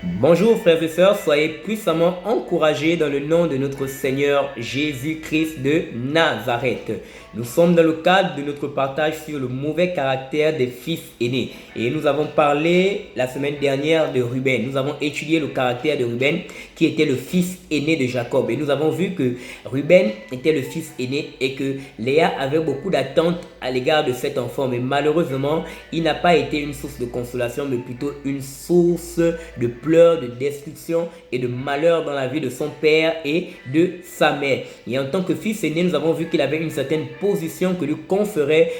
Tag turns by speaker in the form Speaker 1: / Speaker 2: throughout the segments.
Speaker 1: Bonjour frères et sœurs, soyez puissamment encouragés dans le nom de notre Seigneur Jésus-Christ de Nazareth. Nous sommes dans le cadre de notre partage sur le mauvais caractère des fils aînés. Et nous avons parlé la semaine dernière de Ruben. Nous avons étudié le caractère de Ruben qui était le fils aîné de Jacob. Et nous avons vu que Ruben était le fils aîné et que Léa avait beaucoup d'attentes à l'égard de cet enfant. Mais malheureusement, il n'a pas été une source de consolation, mais plutôt une source de pleurs, de destruction et de malheur dans la vie de son père et de sa mère. Et en tant que fils aîné, nous avons vu qu'il avait une certaine position que lui conférait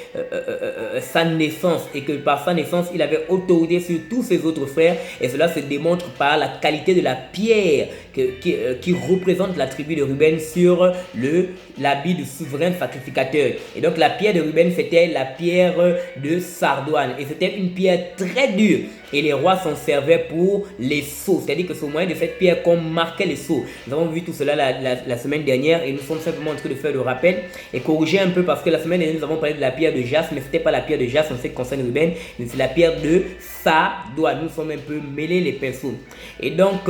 Speaker 1: sa naissance et que par sa naissance, il avait autorité sur tous ses autres frères. Et cela se démontre par la qualité de la pierre qui représente la tribu de Ruben sur l'habit du souverain sacrificateur. Et donc la pierre de Ruben, c'était la pierre de sardoine. Et c'était une pierre très dure. Et les rois s'en servaient pour les sceaux. C'est-à-dire que c'est au moyen de cette pierre qu'on marquait les sceaux. Nous avons vu tout cela la semaine dernière et nous sommes simplement en train de faire le rappel et corriger un peu parce que la semaine dernière, nous avons parlé de la pierre de jaspe, mais ce n'était pas la pierre de jaspe en ce qui concerne Ruben, mais c'est la pierre de sardoine. Nous sommes un peu mêlés les pinceaux. Et donc,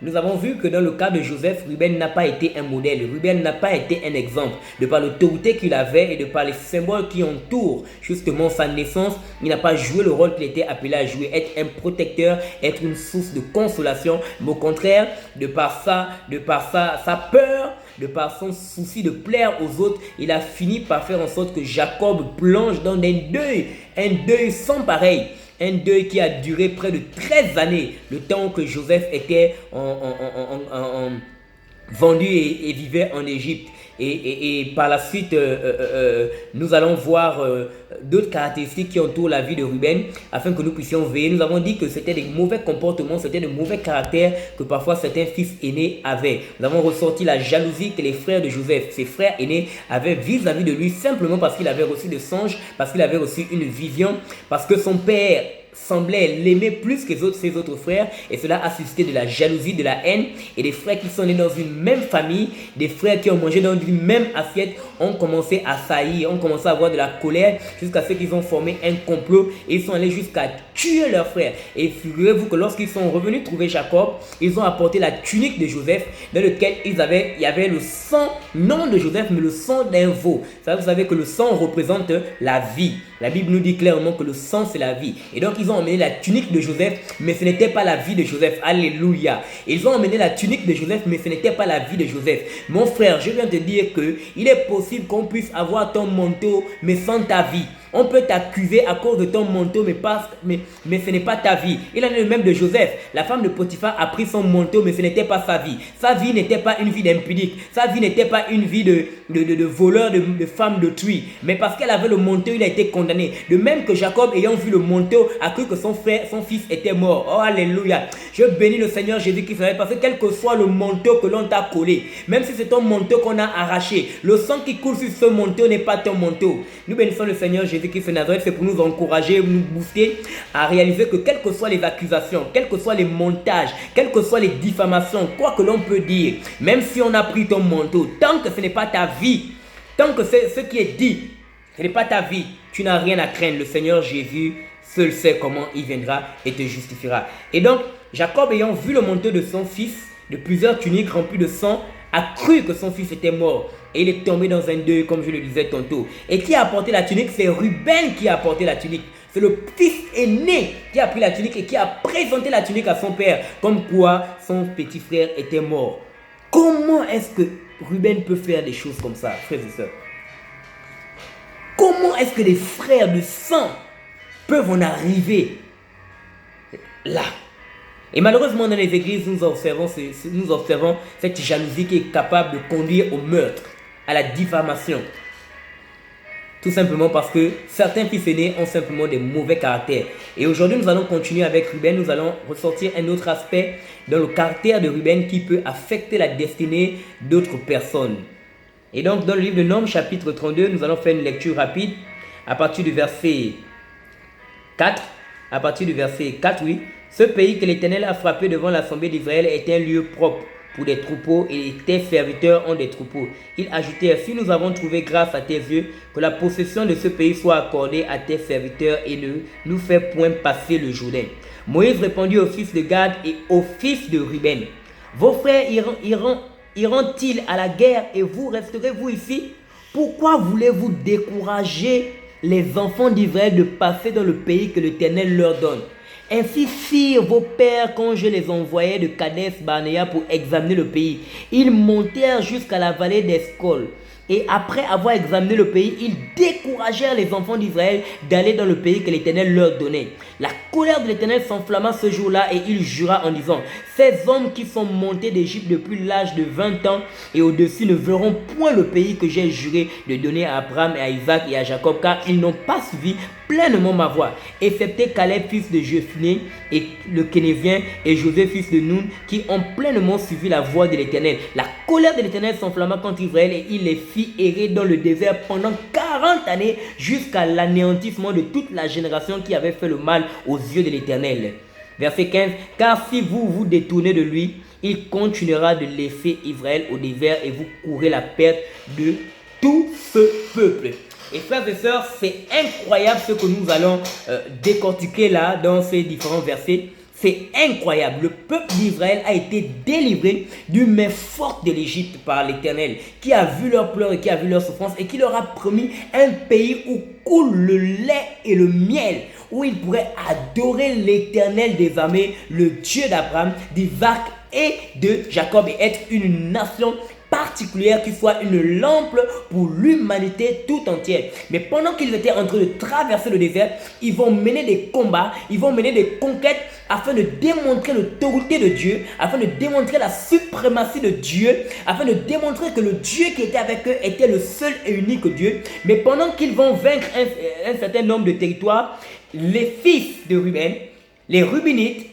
Speaker 1: nous avons vu que dans le cas de Joseph, Ruben n'a pas été un modèle. Ruben n'a pas été un exemple. De par l'autorité qu'il avait et de par les symboles qui entourent justement sa naissance, il n'a pas joué le rôle qu'il était appelé à jouer, être un protecteur, être une source de consolation, mais au contraire, de par sa peur, de par son souci de plaire aux autres, il a fini par faire en sorte que Jacob plonge dans un deuil sans pareil. Un deuil qui a duré près de 13 années, le temps que Joseph était vendu et vivait en Égypte. Et par la suite, nous allons voir d'autres caractéristiques qui entourent la vie de Ruben afin que nous puissions veiller. Nous avons dit que c'était des mauvais comportements, c'était de mauvais caractères que parfois certains fils aînés avaient. Nous avons ressorti la jalousie que les frères de Joseph, ses frères aînés, avaient vis-à-vis de lui simplement parce qu'il avait reçu des songes, parce qu'il avait reçu une vision, parce que son père semblait l'aimer plus que ses autres frères et cela a suscité de la jalousie, de la haine et des frères qui sont nés dans une même famille, des frères qui ont mangé dans une même assiette ont commencé à saillir, ont commencé à avoir de la colère jusqu'à ce qu'ils ont formé un complot et ils sont allés jusqu'à tuer leurs frères. Et figurez-vous que lorsqu'ils sont revenus trouver Jacob, ils ont apporté la tunique de Joseph dans lequel il y avait le sang, non de Joseph mais le sang d'un veau. Ça, vous savez que le sang représente la vie. La Bible nous dit clairement que le sang c'est la vie. Et donc ils ont emmené la tunique de Joseph, mais ce n'était pas la vie de Joseph. Alléluia. Ils ont emmené la tunique de Joseph, mais ce n'était pas la vie de Joseph. Mon frère, je viens te dire que il est possible qu'on puisse avoir ton manteau, mais sans ta vie. On peut t'accuser à cause de ton manteau, mais ce n'est pas ta vie. Il en est le même de Joseph. La femme de Potiphar a pris son manteau, mais ce n'était pas sa vie. Sa vie n'était pas une vie d'impudique. Sa vie n'était pas une vie de voleur, de femme d'autrui. Mais parce qu'elle avait le manteau, il a été condamné. De même que Jacob, ayant vu le manteau, a cru que son fils était mort. Oh, alléluia. Je bénis le Seigneur Jésus-Christ. Parce que quel que soit le manteau que l'on t'a collé, même si c'est ton manteau qu'on a arraché, le sang qui coule sur ce manteau n'est pas ton manteau. Nous bénissons le Seigneur Jésus-Christ de Nazareth, c'est pour nous encourager, nous booster à réaliser que quelles que soient les accusations, quels que soient les montages, quelles que soient les diffamations, quoi que l'on peut dire, même si on a pris ton manteau, tant que ce n'est pas ta vie, tant que c'est ce qui est dit, ce n'est pas ta vie, tu n'as rien à craindre. Le Seigneur Jésus seul sait comment il viendra et te justifiera. Et donc, Jacob ayant vu le manteau de son fils, de plusieurs tuniques remplies de sang, a cru que son fils était mort. Et il est tombé dans un deuil, comme je le disais tantôt. Et qui a apporté la tunique? C'est Ruben qui a apporté la tunique. C'est le fils aîné qui a pris la tunique et qui a présenté la tunique à son père. Comme quoi son petit frère était mort. Comment est-ce que Ruben peut faire des choses comme ça, frères et sœurs? Comment est-ce que des frères de sang peuvent en arriver là? Et malheureusement, dans les églises, nous observons cette jalousie qui est capable de conduire au meurtre, à la diffamation. Tout simplement parce que certains fils aînés ont simplement des mauvais caractères. Et aujourd'hui, nous allons continuer avec Ruben. Nous allons ressortir un autre aspect dans le caractère de Ruben qui peut affecter la destinée d'autres personnes. Et donc, dans le livre de Nombres, chapitre 32, nous allons faire une lecture rapide à partir du verset 4. Oui. Ce pays que l'Éternel a frappé devant l'assemblée d'Israël est un lieu propre pour des troupeaux et tes serviteurs ont des troupeaux. Ils ajoutèrent, si nous avons trouvé grâce à tes yeux, que la possession de ce pays soit accordée à tes serviteurs et ne nous fait point passer le Jourdain. Moïse répondit aux fils de Gad et aux fils de Ruben, vos frères iront-ils à la guerre et vous resterez-vous ici? Pourquoi voulez-vous décourager les enfants d'Israël de passer dans le pays que l'Éternel leur donne? Ainsi firent vos pères quand je les envoyais de Kadès Barnéa pour examiner le pays. Ils montèrent jusqu'à la vallée d'Escol. Et après avoir examiné le pays, ils découragèrent les enfants d'Israël d'aller dans le pays que l'Éternel leur donnait. La colère de l'Éternel s'enflamma ce jour-là et il jura en disant, ces hommes qui sont montés d'Égypte depuis l'âge de 20 ans et au-dessus ne verront point le pays que j'ai juré de donner à Abraham et à Isaac et à Jacob, car ils n'ont pas suivi pleinement ma voix, excepté Caleb fils de Jephunnée et le Kénézien et Josué fils de Nun, qui ont pleinement suivi la voix de l'Éternel. La colère de l'Éternel s'enflamma contre Israël et il les fit errer dans le désert pendant 40 années jusqu'à l'anéantissement de toute la génération qui avait fait le mal aux yeux de l'Éternel. Verset 15, car si vous vous détournez de lui, il continuera de laisser Israël au désert et vous courrez la perte de tout ce peuple. Et frères et sœurs, c'est incroyable ce que nous allons décortiquer là dans ces différents versets. C'est incroyable. Le peuple d'Israël a été délivré d'une main forte de l'Égypte par l'Éternel, qui a vu leurs pleurs et qui a vu leurs souffrances et qui leur a promis un pays où coule le lait et le miel, où ils pourraient adorer l'Éternel des armées, le Dieu d'Abraham, d'Isaac et de Jacob, et être une nation particulière qui soit une lampe pour l'humanité tout entière. Mais pendant qu'ils étaient en train de traverser le désert, ils vont mener des combats, ils vont mener des conquêtes afin de démontrer l'autorité de Dieu, afin de démontrer la suprématie de Dieu, afin de démontrer que le Dieu qui était avec eux était le seul et unique Dieu. Mais pendant qu'ils vont vaincre un certain nombre de territoires, les fils de Ruben, les Rubénites,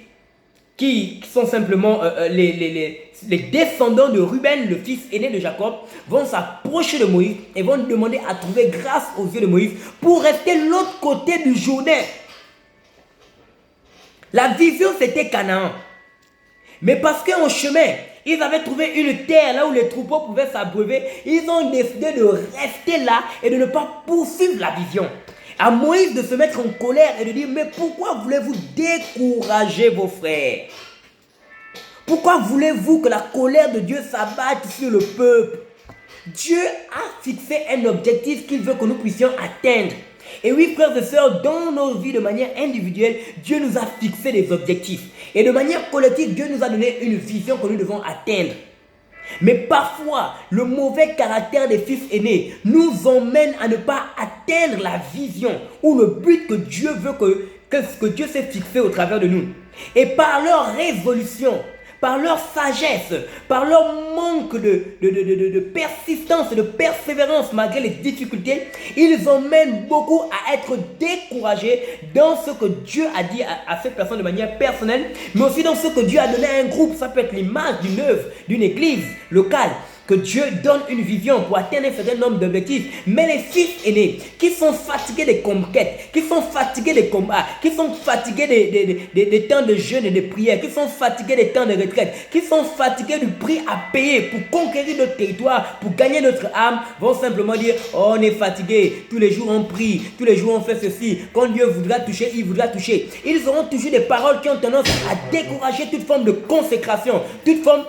Speaker 1: qui sont simplement les descendants de Ruben, le fils aîné de Jacob, vont s'approcher de Moïse et vont demander à trouver grâce aux yeux de Moïse pour rester de l'autre côté du Jourdain. La vision, c'était Canaan. Mais parce qu'en chemin, ils avaient trouvé une terre là où les troupeaux pouvaient s'abreuver, ils ont décidé de rester là et de ne pas poursuivre la vision. À Moïse de se mettre en colère et de dire, mais pourquoi voulez-vous décourager vos frères? Pourquoi voulez-vous que la colère de Dieu s'abatte sur le peuple? Dieu a fixé un objectif qu'il veut que nous puissions atteindre. Et oui, frères et sœurs, dans nos vies de manière individuelle, Dieu nous a fixé des objectifs. Et de manière collective, Dieu nous a donné une vision que nous devons atteindre. Mais parfois, le mauvais caractère des fils aînés nous emmène à ne pas atteindre la vision ou le but que Dieu veut que Dieu s'est fixé au travers de nous. Et par leur résolution, par leur sagesse, par leur manque de persistance et de persévérance malgré les difficultés, ils emmènent beaucoup à être découragés dans ce que Dieu a dit à cette personne de manière personnelle, mais aussi dans ce que Dieu a donné à un groupe. Ça peut être l'image d'une œuvre, d'une église locale, que Dieu donne une vision pour atteindre un certain nombre d'objectifs. Mais les fils aînés qui sont fatigués des conquêtes, qui sont fatigués des combats, qui sont fatigués des temps de jeûne et de prière, qui sont fatigués des temps de retraite, qui sont fatigués du prix à payer pour conquérir notre territoire, pour gagner notre âme, vont simplement dire, oh, on est fatigué, tous les jours on prie, tous les jours on fait ceci, quand Dieu voudra toucher, il voudra toucher. Ils auront toujours des paroles qui ont tendance à décourager toute forme de consécration, toute forme